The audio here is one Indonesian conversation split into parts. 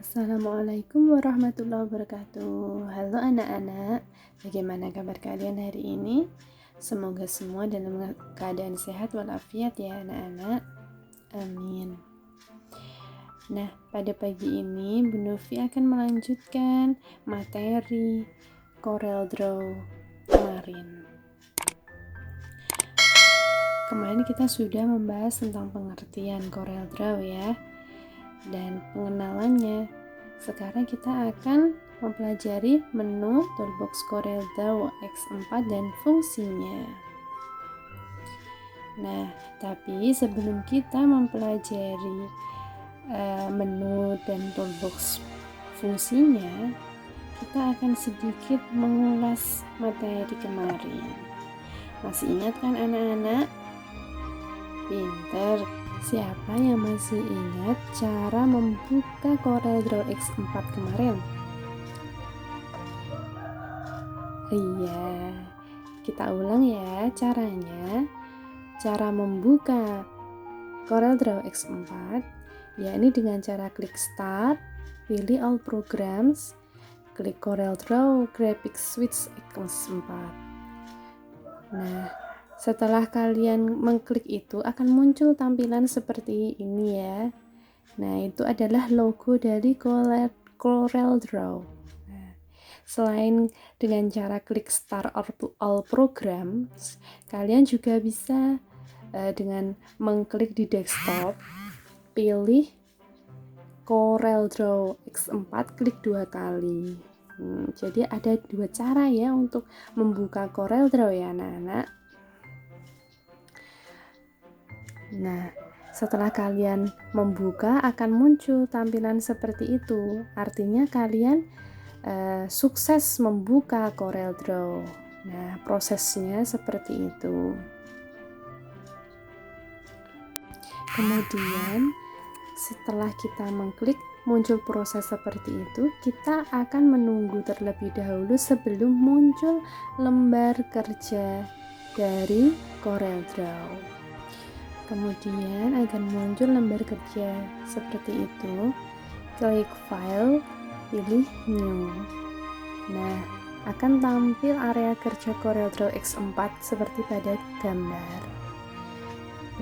Assalamualaikum warahmatullahi wabarakatuh. Halo anak-anak, bagaimana kabar kalian hari ini? Semoga semua dalam keadaan sehat walafiat ya anak-anak. Amin. Nah, pada pagi ini Bu Novi akan melanjutkan materi Corel Draw kemarin. Kemarin kita sudah membahas tentang pengertian Corel Draw ya, dan pengenalannya. Sekarang kita akan mempelajari menu Toolbox Corel Draw X4 dan fungsinya. Nah, tapi sebelum kita mempelajari menu dan toolbox fungsinya, kita akan sedikit mengulas materi kemarin. Masih ingat kan anak-anak? Pinter. Siapa yang masih ingat cara membuka Corel Draw X4 kemarin? Iya, kita ulang ya caranya. Cara membuka Corel Draw X4 yakni dengan cara klik Start, pilih All Programs, klik Corel Draw Graphics Switch X4. Nah, setelah kalian mengklik itu akan muncul tampilan seperti ini ya. Nah, itu adalah logo dari Corel Draw. Nah, selain dengan cara klik Start All Programs, kalian juga bisa dengan mengklik di desktop, pilih Corel Draw X4, klik 2 kali. Jadi ada 2 cara ya untuk membuka Corel Draw ya anak-anak. Nah, setelah kalian membuka akan muncul tampilan seperti itu. Artinya kalian sukses membuka Corel Draw. Nah, prosesnya seperti itu. Kemudian setelah kita mengklik muncul proses seperti itu, kita akan menunggu terlebih dahulu sebelum muncul lembar kerja dari Corel Draw. Kemudian akan muncul lembar kerja seperti itu. Klik File, pilih New. Nah, akan tampil area kerja Corel Draw X4 seperti pada gambar.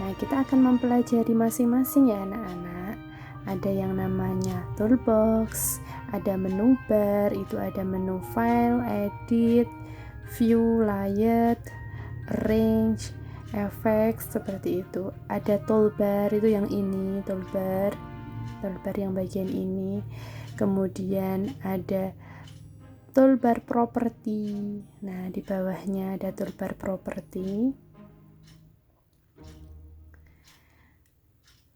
Nah, kita akan mempelajari masing-masing ya anak-anak. Ada yang namanya Toolbox, ada menu bar, itu ada menu File, Edit, View, Layout, Arrange, Effects, seperti itu. Ada toolbar, itu yang ini, toolbar yang bagian ini. Kemudian ada toolbar property. Nah, di bawahnya ada toolbar property.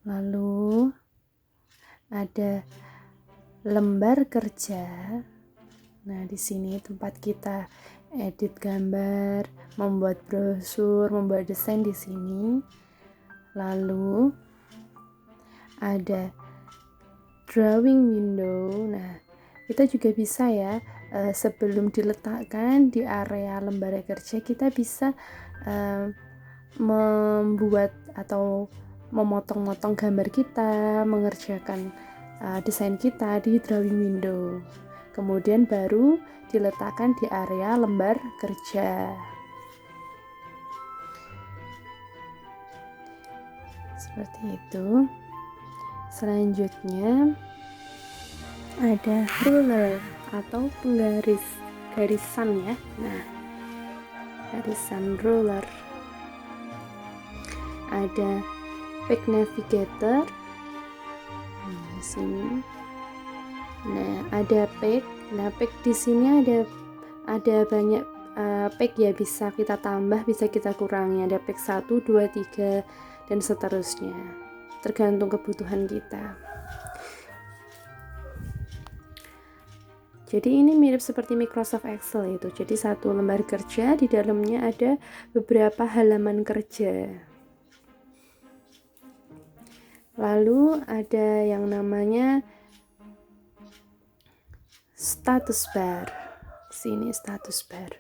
Lalu ada lembar kerja. Nah, di sini tempat kita edit gambar, membuat brosur, membuat desain di sini. Lalu ada drawing window. Nah, kita juga bisa ya sebelum diletakkan di area lembar kerja, kita bisa membuat atau memotong-motong gambar kita, mengerjakan desain kita di drawing window. Kemudian baru diletakkan di area lembar kerja. Seperti itu. Selanjutnya ada ruler atau penggaris, garisan ya. Nah, garisan ruler. Ada Pack Navigator. Di sini. Nah, ada pack. Nah, pack di sini ada banyak pack ya, bisa kita tambah, bisa kita kurangi. Ada pack 1, 2, 3 dan seterusnya. Tergantung kebutuhan kita. Jadi ini mirip seperti Microsoft Excel itu. Jadi satu lembar kerja, di dalamnya ada beberapa halaman kerja. Lalu ada yang namanya status bar. Sini status bar.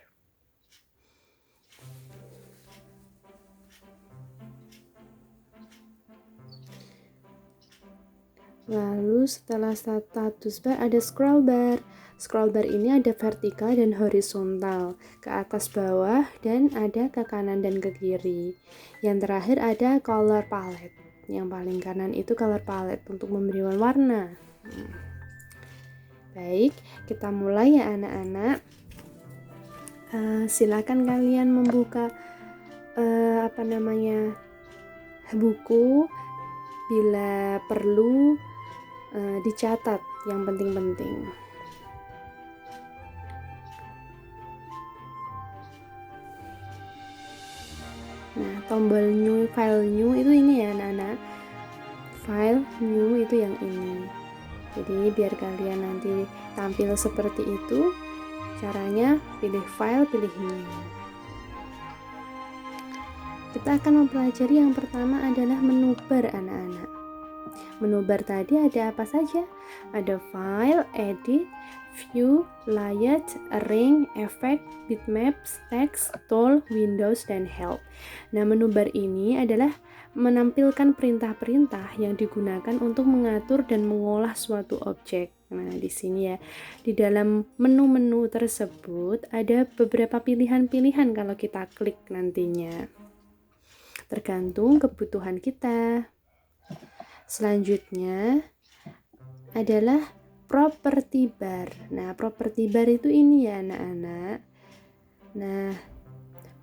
Lalu setelah status bar ada scroll bar. Scroll bar ini ada vertikal dan horizontal, ke atas bawah dan ada ke kanan dan ke kiri. Yang terakhir ada color palette. Yang paling kanan itu color palette untuk memberi warna. Baik, kita mulai ya anak-anak. Silakan kalian membuka buku, bila perlu dicatat yang penting-penting. Nah, tombol new, file new itu ini ya anak-anak. File new itu yang ini. Jadi biar kalian nanti tampil seperti itu, caranya pilih file, pilih new. Kita akan mempelajari yang pertama adalah menu bar anak-anak. Menu bar tadi ada apa saja? Ada file, edit, view, layout, arrange, effect, bitmaps, text, tool, windows, dan help. Nah, menu bar ini adalah menampilkan perintah-perintah yang digunakan untuk mengatur dan mengolah suatu objek. Nah, di sini ya, di dalam menu-menu tersebut ada beberapa pilihan-pilihan kalau kita klik nantinya. Tergantung kebutuhan kita. Selanjutnya adalah property bar. Nah, property bar itu ini ya anak-anak. Nah,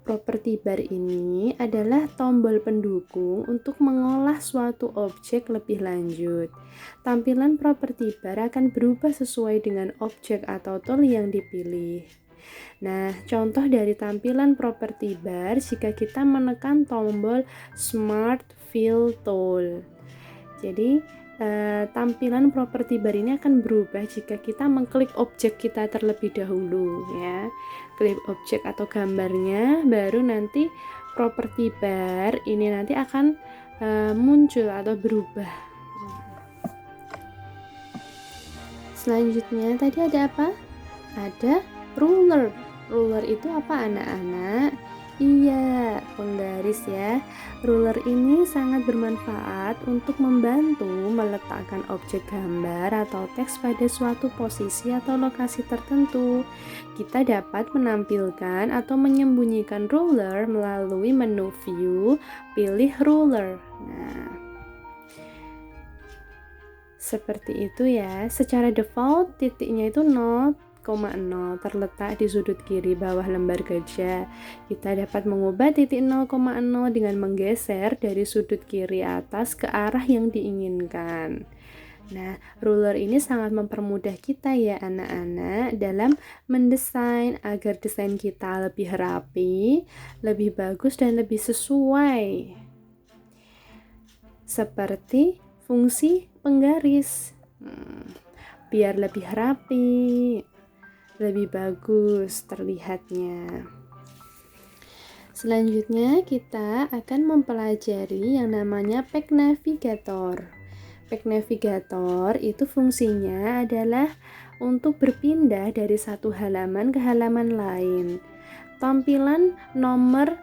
property bar ini adalah tombol pendukung untuk mengolah suatu objek lebih lanjut. Tampilan property bar akan berubah sesuai dengan objek atau tool yang dipilih. Nah, contoh dari tampilan property bar jika kita menekan tombol Smart Fill Tool. Jadi, tampilan property bar ini akan berubah jika kita mengklik objek kita terlebih dahulu ya. Klik objek atau gambarnya, baru nanti property bar ini nanti akan muncul atau berubah. Selanjutnya tadi ada apa? Ada ruler. Ruler itu apa anak-anak? Iya, penggaris ya. Ruler ini sangat bermanfaat untuk membantu meletakkan objek gambar atau teks pada suatu posisi atau lokasi tertentu. Kita dapat menampilkan atau menyembunyikan ruler melalui menu view, pilih ruler. Nah, seperti itu ya. Secara default titiknya itu 0,0 terletak di sudut kiri bawah lembar kerja. Kita dapat mengubah titik 0,0 dengan menggeser dari sudut kiri atas ke arah yang diinginkan. Nah, ruler ini sangat mempermudah kita ya anak-anak dalam mendesain agar desain kita lebih rapi, lebih bagus dan lebih sesuai. Seperti fungsi penggaris. Biar lebih rapi, lebih bagus terlihatnya. Selanjutnya kita akan mempelajari yang namanya Pack Navigator. Pack Navigator itu fungsinya adalah untuk berpindah dari satu halaman ke halaman lain. Tampilan nomor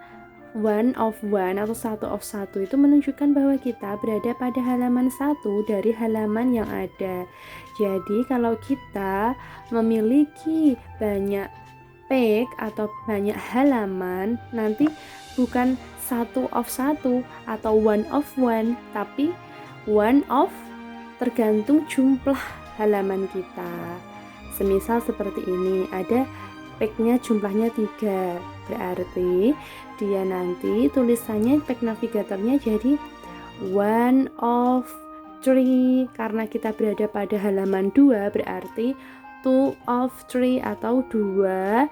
1 of 1 atau 1 of 1 itu menunjukkan bahwa kita berada pada halaman 1 dari halaman yang ada. Jadi kalau kita memiliki banyak page atau banyak halaman, nanti bukan 1 of 1 atau 1 of 1, tapi 1 of tergantung jumlah halaman kita. Semisal seperti ini, ada page-nya jumlahnya 3, berarti dia nanti tulisannya page navigatornya jadi 1 of 3. Karena kita berada pada halaman 2, berarti 2 of 3 atau 2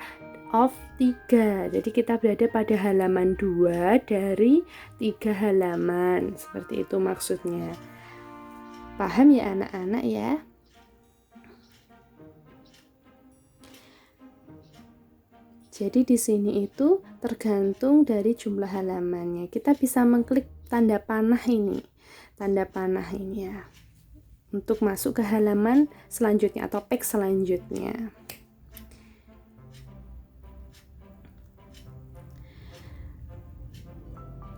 of 3. Jadi kita berada pada halaman 2 dari 3 halaman. Seperti itu maksudnya. Paham ya anak-anak ya? Jadi di sini itu tergantung dari jumlah halamannya. Kita bisa mengklik tanda panah ini. Tanda panah ini ya. Untuk masuk ke halaman selanjutnya atau page selanjutnya.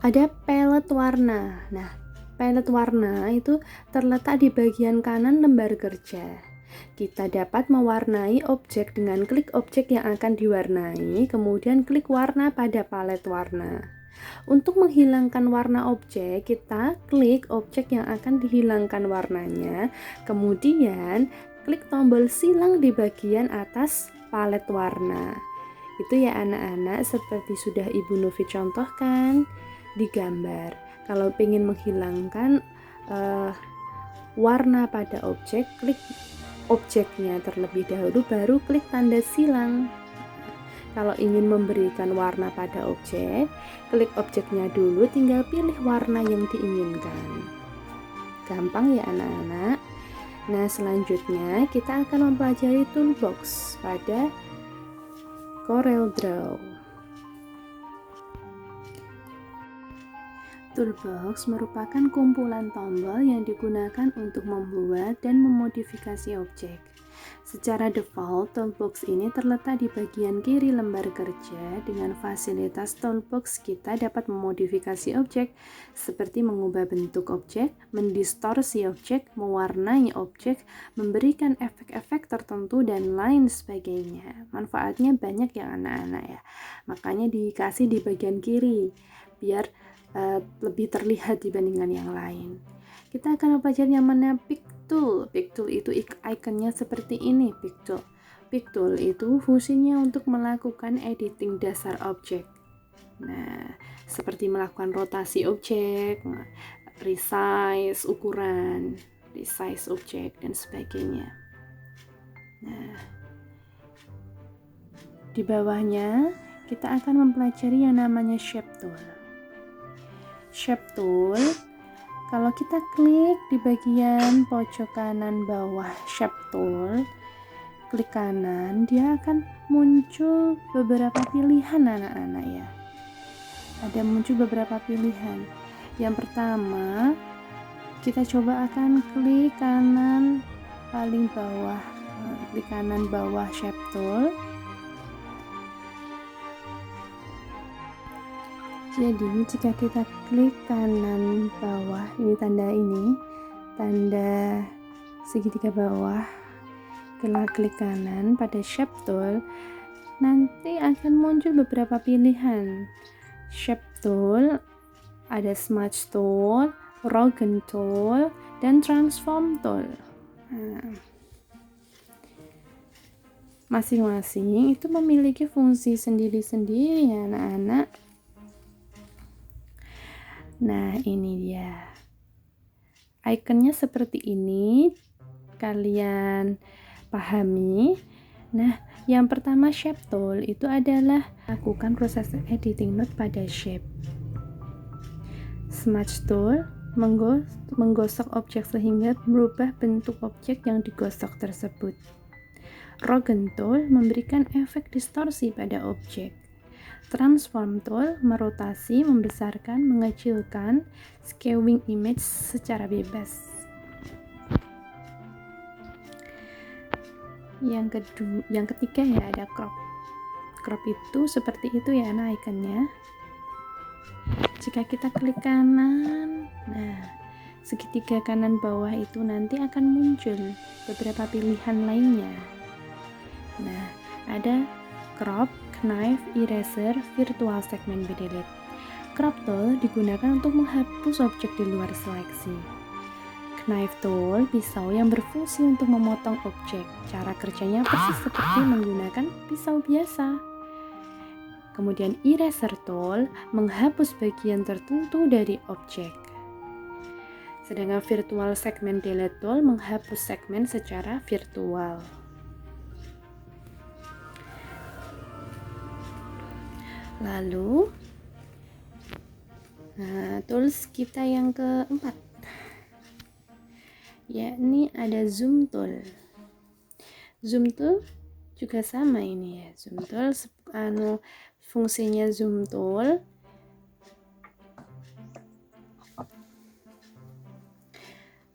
Ada palette warna. Nah, Palet warna itu terletak di bagian kanan lembar kerja. Kita dapat mewarnai objek dengan klik objek yang akan diwarnai, kemudian klik warna pada palet warna. Untuk menghilangkan warna objek, kita klik objek yang akan dihilangkan warnanya, kemudian klik tombol silang di bagian atas palet warna. Itu ya anak-anak, seperti sudah Ibu Novi contohkan di gambar. Kalau ingin menghilangkan warna pada objek, klik objeknya terlebih dahulu, baru klik tanda silang. Kalau ingin memberikan warna pada objek, klik objeknya dulu, tinggal pilih warna yang diinginkan. Gampang ya anak-anak. Nah, selanjutnya kita akan mempelajari toolbox pada CorelDRAW. Toolbox merupakan kumpulan tombol yang digunakan untuk membuat dan memodifikasi objek. Secara default, toolbox ini terletak di bagian kiri lembar kerja. Dengan fasilitas toolbox, kita dapat memodifikasi objek seperti mengubah bentuk objek, mendistorsi objek, mewarnai objek, memberikan efek-efek tertentu, dan lain sebagainya. Manfaatnya banyak ya anak-anak ya. Makanya dikasih di bagian kiri biar lebih terlihat dibandingkan yang lain. Kita akan mempelajari yang mana pick tool. Pick tool itu ikonnya seperti ini, pick tool. Pick tool itu fungsinya untuk melakukan editing dasar objek. Nah, seperti melakukan rotasi objek, resize ukuran, resize objek, dan sebagainya. Nah, di bawahnya kita akan mempelajari yang namanya shape tool. Shape tool, kalau kita klik di bagian pojok kanan bawah shape tool, klik kanan, dia akan muncul beberapa pilihan anak-anak ya. Ada muncul beberapa pilihan. Yang pertama, kita coba akan klik kanan paling bawah, klik kanan bawah shape tool. Jadi jika kita klik kanan bawah, ini tanda segitiga bawah, kita klik kanan pada shape tool, nanti akan muncul beberapa pilihan. Shape tool, ada smudge tool, Rogan tool, dan transform tool. Nah, masing-masing itu memiliki fungsi sendiri-sendiri ya anak-anak. Nah, ini dia. Ikonnya seperti ini. Kalian pahami. Nah, yang pertama shape tool itu adalah lakukan proses editing node pada shape. Smudge tool menggosok objek sehingga berubah bentuk objek yang digosok tersebut. Rogan tool memberikan efek distorsi pada objek. Transform tool merotasi, membesarkan, mengecilkan, skewing image secara bebas. Yang ketiga ya ada crop. Crop itu seperti itu ya ikonnya. Jika kita klik kanan, nah segitiga kanan bawah itu nanti akan muncul beberapa pilihan lainnya. Nah, ada crop, knife, eraser, virtual segment delete. Crop tool digunakan untuk menghapus objek di luar seleksi. Knife tool, pisau yang berfungsi untuk memotong objek. Cara kerjanya persis seperti menggunakan pisau biasa. Kemudian eraser tool menghapus bagian tertentu dari objek. Sedangkan virtual segment delete tool menghapus segmen secara virtual. Lalu tools kita yang keempat, yakni ada zoom tool. Zoom tool juga sama ini ya. Zoom tool fungsinya zoom tool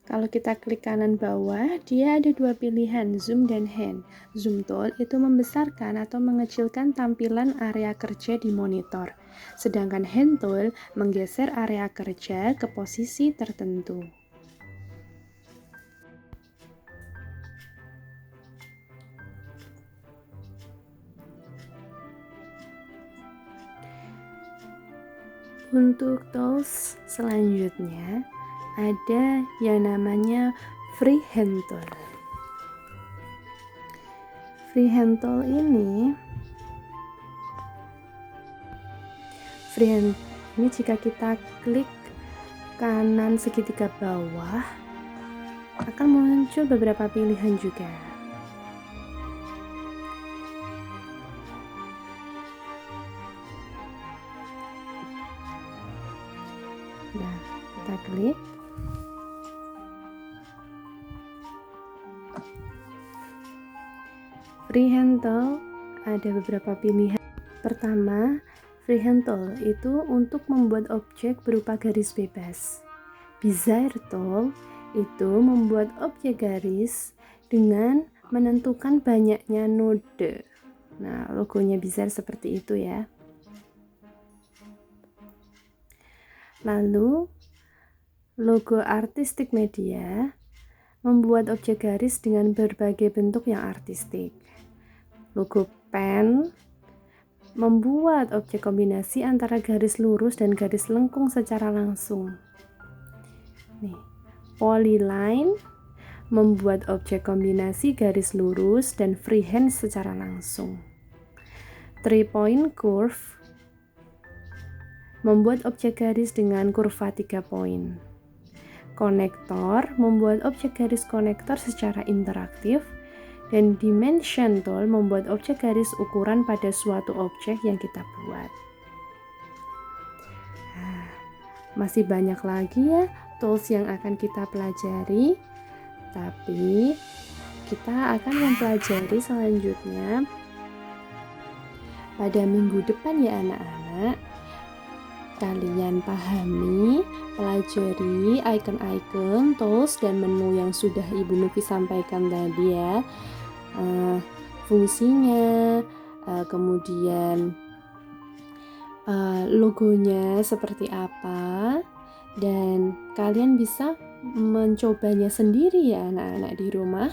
kalau kita klik kanan bawah, dia ada dua pilihan, zoom dan hand. Zoom tool itu membesarkan atau mengecilkan tampilan area kerja di monitor. Sedangkan hand tool menggeser area kerja ke posisi tertentu. Untuk tools selanjutnya ada yang namanya freehand tool. Freehand tool ini jika kita klik kanan segitiga bawah akan muncul beberapa pilihan juga. Nah, kita klik. Freehand tool ada beberapa pilihan. Pertama, freehand tool itu untuk membuat objek berupa garis bebas. Bezier tool itu membuat objek garis dengan menentukan banyaknya node. Nah, logonya Bezier seperti itu ya. Lalu, logo artistic media membuat objek garis dengan berbagai bentuk yang artistik. Logo pen membuat objek kombinasi antara garis lurus dan garis lengkung secara langsung. Nih, polyline membuat objek kombinasi garis lurus dan freehand secara langsung. 3-point curve membuat objek garis dengan kurva 3 poin. Konektor membuat objek garis konektor secara interaktif, dan dimension tool membuat objek garis ukuran pada suatu objek yang kita buat. Nah, masih banyak lagi ya tools yang akan kita pelajari, tapi kita akan mempelajari selanjutnya pada minggu depan ya anak-anak. Kalian pahami, pelajari icon-icon, tools, dan menu yang sudah Ibu Novi sampaikan tadi ya. Fungsinya, kemudian logonya seperti apa, dan kalian bisa mencobanya sendiri ya anak-anak di rumah.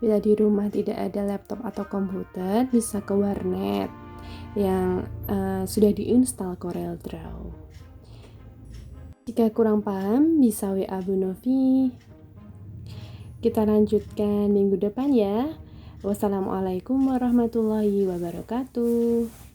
Bila di rumah tidak ada laptop atau komputer, bisa ke warnet yang sudah diinstal Corel Draw. Jika kurang paham, bisa WA Bu Novi. Kita lanjutkan minggu depan ya. Wassalamualaikum warahmatullahi wabarakatuh.